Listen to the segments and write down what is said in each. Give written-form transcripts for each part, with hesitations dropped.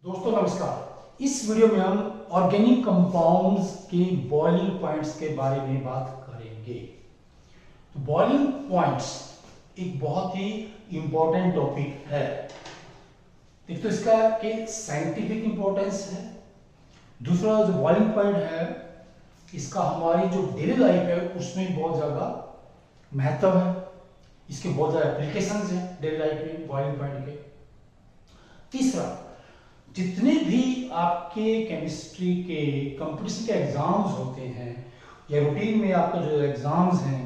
दोस्तों नमस्कार। इस वीडियो में हम ऑर्गेनिक कंपाउंड्स के बॉइलिंग पॉइंट्स के बारे में बात करेंगे। तो बॉइलिंग पॉइंट्स एक बहुत ही इंपॉर्टेंट टॉपिक है। एक तो इसका के साइंटिफिक इंपॉर्टेंस है, दूसरा जो बॉइलिंग पॉइंट है इसका हमारी जो डेली लाइफ है उसमें बहुत ज़्यादा महत्व है। इसके बहुत ज़्यादा एप्लीकेशंस हैं डेली लाइफ में बॉइलिंग पॉइंट के। तीसरा, जितने भी आपके केमिस्ट्री के कंपटीशन के एग्जाम्स होते हैं या रूटीन में आपके जो एग्जाम्स हैं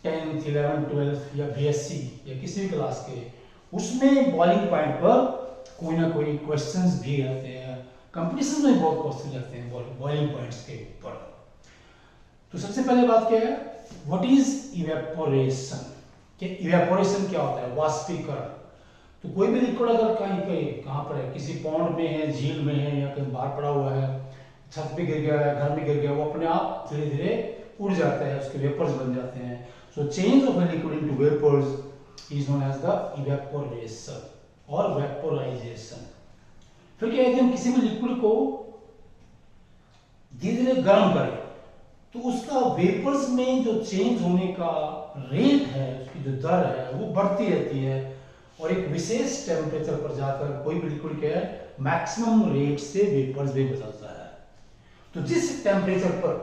10th 11th 12th या बीएससी या किसी भी क्लास के, उसमें बॉइलिंग पॉइंट पर कोई ना कोई क्वेश्चंस भी रहते हैं। कंपटीशन में बहुत क्वेश्चन रहते हैं बॉइलिंग पॉइंट्स के ऊपर। तो सबसे पहले बात क्या है, व्हाट इज इवेपोरेशन। इवेपोरेशन क्या होता है? वाष्पीकरण। तो कोई भी लिक्विड अगर कहाँ पर है, किसी पॉन्ड में है, झील में है या कहीं बाहर पड़ा हुआ है, छत पे गिर गया है, घर में गिर गया, वो अपने आप धीरे धीरे उड़ जाता है, उसके वेपर्स बन जाते हैं। So change of a liquid into vapours is known as the evaporation और वेपोराइजेशन। फिर क्या है कि हम किसी भी लिक्विड को धीरे धीरे गर्म करें तो उसका वेपर्स में जो चेंज होने का रेट है, उसकी जो दर है वो बढ़ती रहती है और एक विशेष टेम्परेचर पर जाकर कोई भी लिक्विड क्या है मैक्सिमम रेट से वेपर्स में बदलता है। तो जिस टेम्परेचर पर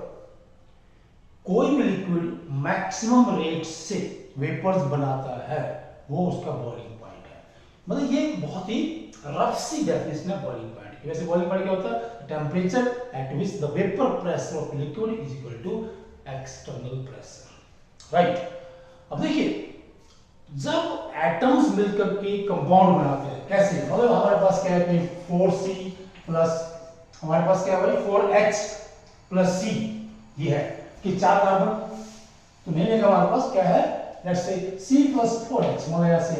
कोई भी लिक्विड मैक्सिमम रेट से वेपर्स बनाता है वो उसका बॉइलिंग पॉइंट है। मतलब ये बहुत ही रफ सी डेफिनेशन है बॉइलिंग पॉइंट की। वैसे बॉइलिंग पॉइंट क्या होता है? Temperature at which the vapour pressure of liquid is equal to external pressure, right. अब देखिए, जब एटम्स मिलकर के कंपाउंड बनाते हैं, कैसे? मतलब हमारे पास क्या है, 4C प्लस हमारे पास क्या है भाई 4H प्लस C, ये है कि 4 कार्बन। तो नहीं लेगा हमारे पास क्या है, let's say C plus 4H, मतलब ऐसे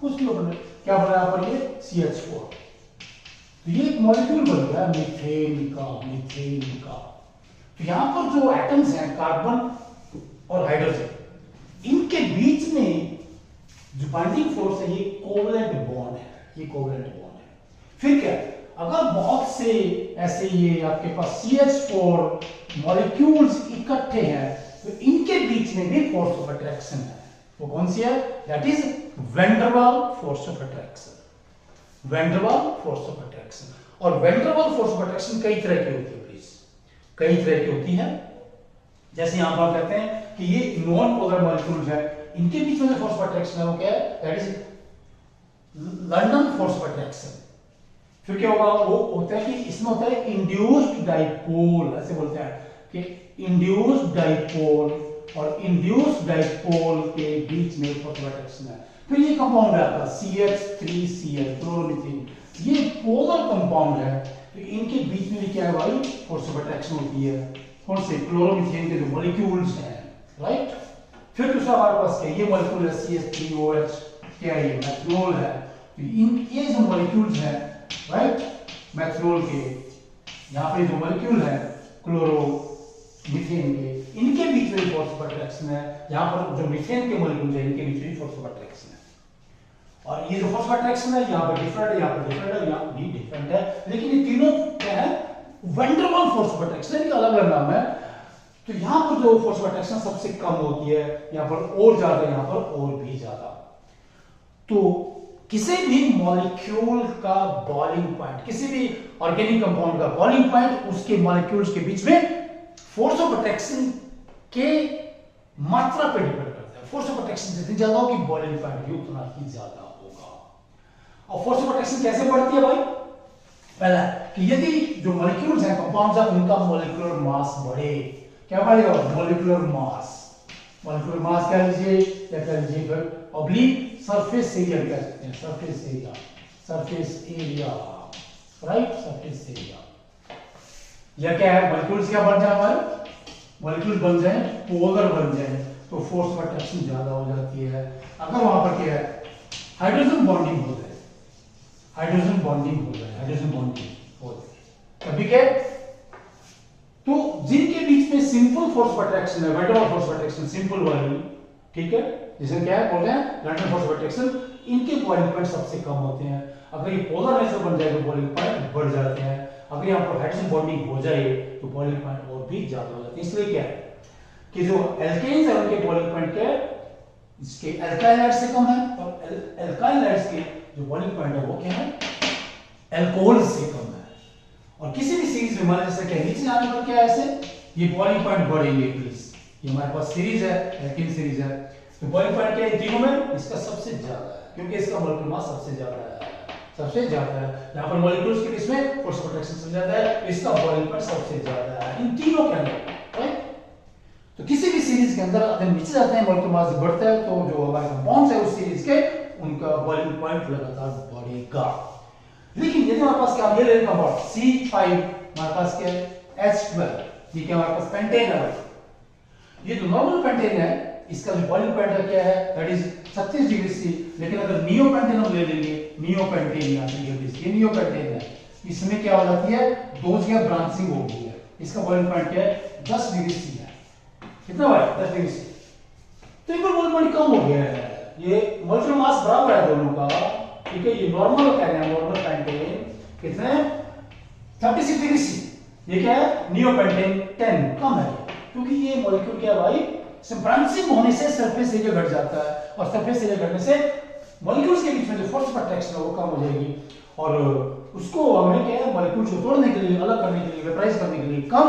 कुछ के ऊपर क्या बना यहाँ पर, ये CH4। तो ये एक मॉलिक्यूल बन गया मीथेन का। तो यहाँ पर जो एटम्स हैं कार्बन और हाइड्रोजन, इनके बीच में जो बाइंडिंग फोर्स है ये कोवलेंट बॉन्ड है। फिर क्या, अगर बहुत से ऐसे ये आपके पास CH4 मॉलिक्यूल्स इकट्ठे हैं तो इनके बीच में भी फोर्स ऑफ अट्रैक्शन है। वो कौन सी है? That is van der Waal force of attraction. और van der Waal force of attraction कई तरह की होती है प्लीज, कई तरह की होती है। जैसे यहां पर कहते हैं कि ये नॉन पोलर मॉलिक्यूल्स है, इनके बीच में जो फोर्स ऑफ अट्रैक्शन है वो क्या है? That is London force of attraction. फिर क्या होगा, वो होता है कि इसमें होता है इंड्यूस्ड डाइपोल, ऐसे बोलते हैं कि इंड्यूस्ड डाइपोल और इंड्यूस्ड डाइपोल के बीच में फोर्स ऑफ अट्रैक्शन है। फिर ये कंपाउंड है आपका CH3Cl क्लोरोमीथेन, ये पोलर कंपाउंड है। तो इनके बीच में भी क्या है भाई, फोर्स ऑफ अट्रैक्शन होती है। कौन से? क्लोरोमीथेन के जो मॉलिक्यूल्स हैं, राइट। फिर दूसरा हमारे पास क्या, ये मॉलिक्यूल है CH3OH, क्या है? ये मेथनॉल है। तो इन ये जो मॉलिक्यूल्स हैं, राइट, मेथनॉल के, यहाँ पे जो मॉलिक्यूल है क्लोरोमीथेन के, इनके बीच में फोर्स ऑफ अट्रैक्शन है। यहाँ पर जो मीथेन के मॉलिक्यूल्स हैं इनके बीच में फोर्स ऑफ अट्रैक्शन है। और ये जो फोर्स ऑफ अट्रैक्शन है यहाँ पर डिफरेंट है, यहाँ पर डिफरेंट है, यहाँ भी डिफरेंट है, लेकिन ये तीनों क्या है? Van der Waal force of attraction, इनका अलग अलग नाम है। तो यहाँ पर जो फोर्स ऑफ अट्रैक्शन सबसे कम होती है, यहाँ पर और ज्यादा, यहाँ पर और भी ज्यादा। तो किसी भी मॉलिक्यूल का बॉइलिंग पॉइंट, किसी भी ऑर्गेनिक कंपाउंड का बॉइलिंग पॉइंट उसके मॉलिक्यूल्स के बीच में फोर्स ऑफ अट्रैक्शन के मात्रा पर डिपेंड करता है। फोर्स ऑफ अट्रैक्शन जितनी ज्यादा होगी बॉइलिंग पॉइंट भी उतना ही ज्यादा होगा। और फोर्स ऑफ अट्रैक्शन कैसे बढ़ती है भाई? पहला कि यदि जो मॉलिक्यूल्स हैं, कंपाउंड्स हैं, उनका मॉलिक्यूलर मास बढ़े। क्या बढ़ेगा? Molecular mass. मॉलिक्यूलर मास क्या लीजिए, या कह लीजिए फिर ऑब्लिक सरफेस एरिया कह सकते हैं, surface area, right, surface area. या क्या है, मॉलिक्यूल्स क्या बन जाए हमारे, मॉलिक्यूल बन जाए पोलर बन जाए तो फोर्स ऑफ अट्रैक्शन ज्यादा हो जाती है। अगर वहां पर क्या है, हाइड्रोजन बॉन्डिंग हो जाए, तभी क्या, तो जिनके बीच में सिंपल फोर्स ऑफ अट्रैक्शन है, van der Waal force of attraction simple वाली, ठीक है, जिसे क्या है बोलते हैं लंडन फोर्स ऑफ अट्रैक्शन, इनके बॉइलिंग पॉइंट सबसे कम होते हैं। अगर ये पोलर नेचर बन जाए तो बॉइलिंग पॉइंट बढ़ जाते हैं, अगर यहाँ पर हाइड्रोजन बॉन्डिंग हो जाए तो बॉइलिंग पॉइंट और भी ज्यादा हो जाते हैं। इसलिए क्या है कि जो एल्केन्स है उनके बॉइलिंग पॉइंट क्या है, इसके एल्काइल हाइड्स से कम है, और एल्काइल हाइड्स के जो बॉइलिंग पॉइंट है वो क्या है, अल्कोहल से कम है। और किसी भी सीरीज में मान जैसे क्या नीचे आने पर क्या है, ऐसे ये बॉइलिंग पॉइंट बढ़ेंगे प्लीज, ये हमारे पास सीरीज है, एल्केन सीरीज है, तो बॉइलिंग पॉइंट क्या है तीनों में, इसका सबसे ज्यादा है क्योंकि इसका मॉलिक्यूलर मास सबसे ज्यादा है, सबसे ज्यादा है। यहाँ पर मॉलिक्यूल्स के बीच में फोर्स ऑफ अट्रैक्शन सबसे ज्यादा है, इसका बॉइलिंग पॉइंट सबसे ज्यादा है इन तीनों के अंदर, राइट। तो किसी भी सीरीज के अंदर अगर नीचे जाते हैं मॉलिक्यूलर मास बढ़ता है, तो जो हमारे कंपाउंड्स है उस सीरीज के उनका बॉइलिंग पॉइंट लगातार बढ़ेगा। लेकिन यदि हमारे पास क्या ये ले कंपाउंड C5, हमारे पास क्या है H12, ठीक है, हमारे पास पेंटेन है, ये जो नॉर्मल पेंटेन है इसका जो बॉइलिंग पॉइंट क्या है दैट इज 36 डिग्री सी। लेकिन अगर नियोपेंटेन हम ले लेंगे, नियोपेंटेन यहाँ से ये नियोपेंटेन है, इसमें क्या हो जाती है, दो जगह ब्रांचिंग हो गई है, इसका बॉइलिंग पॉइंट क्या है 10 डिग्री सी है, कितना है 10 डिग्री सी, तो एक बार बॉइलिंग पॉइंट कम हो गया है, ये मॉलिक्यूलर मास बराबर है दोनों का, ठीक है। ये नॉर्मल कह रहे हैं, नॉर्मल पेंटेन कितने 36 डिग्री सी, ये क्या है नियोपेंटेन 10 कम है, क्योंकि ये मॉलिक्यूल क्या है भाई, ब्रांचिंग होने से सरफेस एरिया घट जाता है, और सरफेस एरिया घटने से मॉलिक्यूल्स के बीच में जो फोर्स ऑफ अट्रैक्शन है वो कम हो जाएगी, और उसको हमें क्या है मॉलिक्यूल्स को तोड़ने के लिए, अलग करने के लिए, वेपराइज करने के लिए कम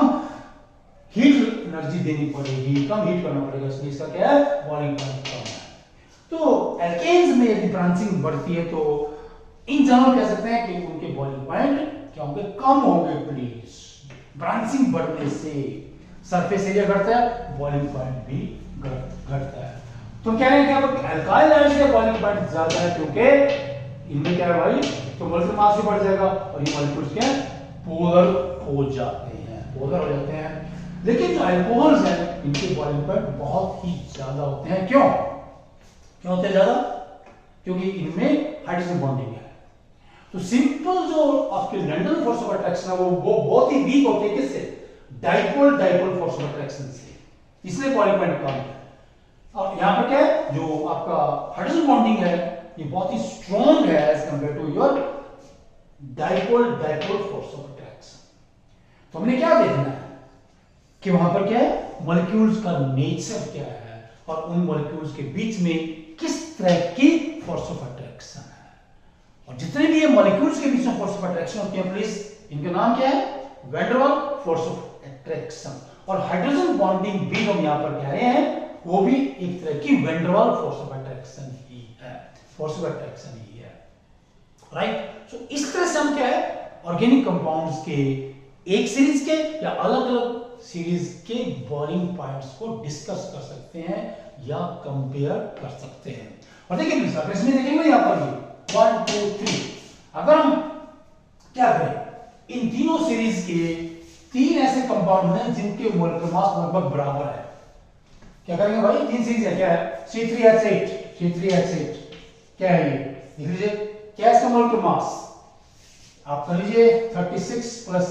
हीट एनर्जी देनी पड़ेगी, कम हीट करना पड़ेगा, इसलिए इसका क्या है बॉइलिंग पॉइंट कम है। तो एल्केन्स में यदि ब्रांचिंग बढ़ती है तो इन जनरल कह सकते हैं कि उनके बॉइलिंग पॉइंट क्या होंगे, कम होंगे प्लीज, ब्रांचिंग बढ़ने से सरफेस एरिया घटता है, बॉइलिंग पॉइंट भी घटता है। तो कह रहे हैं कि अल्काइल हाइड्स के बॉइलिंग पॉइंट ज्यादा है क्योंकि इनमें क्या है भाई, तो मॉलिक्यूलर मास भी बढ़ जाएगा और ये मॉलिक्यूल्स क्या पोलर हो जाते हैं, पोलर हो जाते हैं। लेकिन जो अल्कोहल्स हैं इनके बॉइलिंग पॉइंट बहुत ही ज्यादा होते हैं, क्यों होते हैं ज्यादा, क्योंकि इनमें हाइड्रोजन बॉन्डिंग है। तो सिंपल जो आपके लंडन फोर्स ऑफ अट्रैक्शन है वो बहुत ही वीक होते हैं, किससे, डाइपोल फोर्स ऑफ अट्रैक्शन से, इसलिए बॉइलिंग पॉइंट कम है। और यहां पर क्या है, जो आपका हाइड्रोजन बॉन्डिंग है ये बहुत ही स्ट्रॉन्ग है as compare to your dipole force of attraction. तो हमने क्या देखना है कि वहां पर क्या है, मॉलिक्यूल्स का नेचर क्या है और उन मॉलिक्यूल्स के बीच में किस तरह की फोर्स ऑफ अट्रैक्शन है, और जितने भी ये मॉलिक्यूल्स के बीच में फोर्स ऑफ अट्रैक्शन होती है प्लीज इनका नाम क्या है, van der Waals force of attraction. और हाइड्रोजन बॉन्डिंग भी हम यहां पर कह रहे हैं वो भी एक तरह की van der Waals force of attraction ही है, फोर्स ऑफ अट्रैक्शन ही है, राइट। सो इस तरह से हम क्या है ऑर्गेनिक कंपाउंड्स के एक सीरीज के या अलग अलग सीरीज के बॉइलिंग पॉइंट्स को डिस्कस कर सकते हैं या कंपेयर कर सकते हैं। और देखिए इसमें देखेंगे यहां पर ये 1 2 3, अगर हम क्या करें इन तीनों सीरीज के तीन ऐसे कंपाउंड हैं जिनके मोलेकुलर मास लगभग बराबर है, क्या करेंगे भाई, तीन सीरीज है, क्या है C3H8 क्या है ये लिख लीजिए, क्या है इसका मोलेकुलर मास, आप कर लीजिए 36 प्लस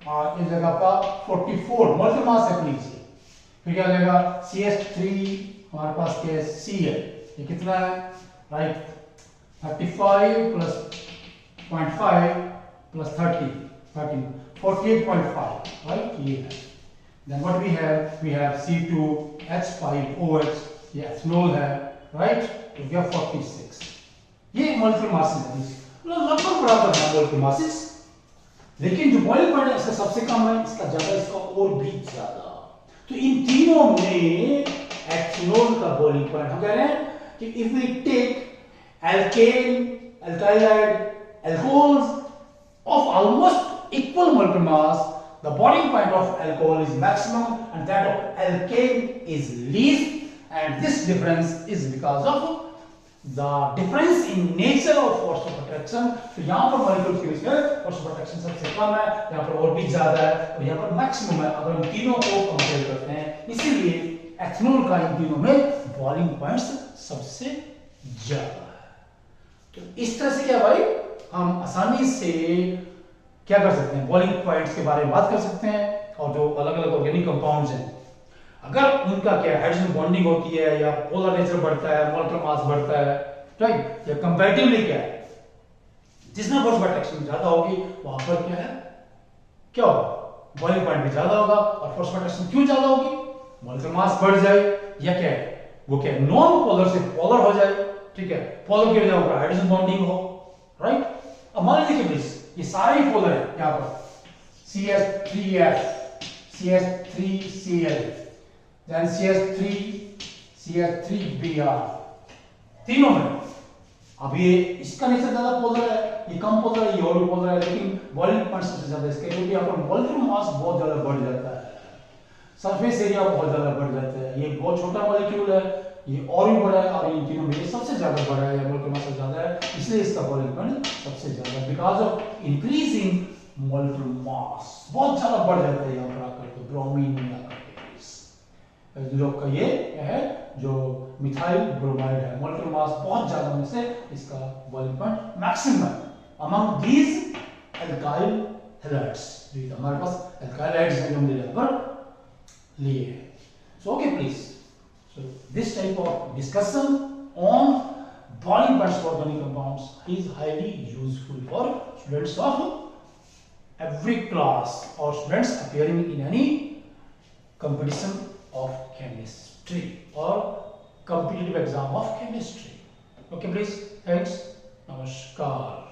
इस जगह का 44 मोलेकुलर मास है लीजिए, फिर क्या लगेगा CH3 हमारे पास क्या है C है, ये कितना है राइट 35 प्लस 0.5 प्लस 30 48.5 राइट, ये है। Then what we have C2H5OH, ये एथेनॉल है राइट, तो क्या 46, ये मोलेकुलर मासेस है, लगभग बराबर है मोलेकुलर मासेस। लेकिन जो बॉइलिंग पॉइंट है इसका सबसे कम है, इसका ज्यादा, इसका और भी ज्यादा। तो इन तीनों में एथेनॉल का बॉइलिंग पॉइंट हम कह रहे हैं कि if we take alkane, alkyl halide, alcohols of almost equal molecular mass, the boiling point of alcohol is maximum and that of alkane is least, and this difference is because of the difference in nature of force of attraction। तो यहाँ पर molecules के बीच में force of attraction सबसे कम है, यहाँ पर और भी ज्यादा है और यहाँ पर maximum है, अगर हम तीनों को कंपेयर करते हैं, इसीलिए एथेनॉल का इन तीनों में बॉइलिंग पॉइंट्स सबसे ज्यादा है। तो इस तरह से क्या भाई हम आसानी से क्या कर सकते हैं, बॉइलिंग पॉइंट्स के बारे में बात कर सकते हैं, और जो अलग अलग ऑर्गेनिक कंपाउंड्स हैं अगर उनका क्या हाइड्रोजन बॉन्डिंग होती है या पोलर नेचर बढ़ता है, मोलेकुलर मास बढ़ता है, राइट, या कंपैरेटिवली क्या है जिसमें फोर्स बाय ट्रैक्शन ज्यादा होगी वहां पर क्या है, क्या होगा, बॉइलिंग पॉइंट भी ज्यादा होगा। और फोर्स बाय ट्रैक्शन क्यों ज्यादा होगी, मॉलिक्यूलर मास बढ़ जाए या क्या है, वो क्या है, नॉन पोलर से पोलर हो जाए, ठीक है, पोलर की वजह से हाइड्रोजन बॉन्डिंग हो, राइट। अब मान लीजिए प्लीज ये सारे ही पोलर है, यहां पर CH3F, CH3Cl, then CH3Br, तीनों में। अब ये इसका नेचर ज्यादा पोलर है, ये कम पोलर है, ये और भी पोलर है, लेकिन बॉइलिंग पॉइंट सबसे ज्यादा इसके, क्योंकि यहाँ पर मॉलिक्यूलर मास बहुत ज्यादा बढ़ जाता है, सरफेस एरिया बहुत ज्यादा बढ़ जाता है। ये बहुत छोटा मॉलिक्यूल है, ये और भी बड़ा है, और इन तीनों में ये सबसे ज्यादा बड़ा है, मॉलिक्यूलर मास सबसे ज्यादा है, इसलिए इसका बॉइलिंग पॉइंट सबसे ज्यादा, because of increasing molecular mass बहुत ज्यादा बढ़ जाता है यहाँ पर आकर के, ब्रोमीन में आकर के लोग का ये है जो मिथाइल ब्रोमाइड है, मॉलिक्यूलर मास बहुत ज्यादा होने से इसका boiling point maximum among these alkyl halides. हमारे पास एल्काइल हैलाइड्स हैं जो हमने यहाँ पर लिए हैं। So okay please, so this type of discussion on boiling points for organic compounds is highly useful for students of every class or students appearing in any competition of chemistry or competitive exam of chemistry. Okay please, thanks, namaskar.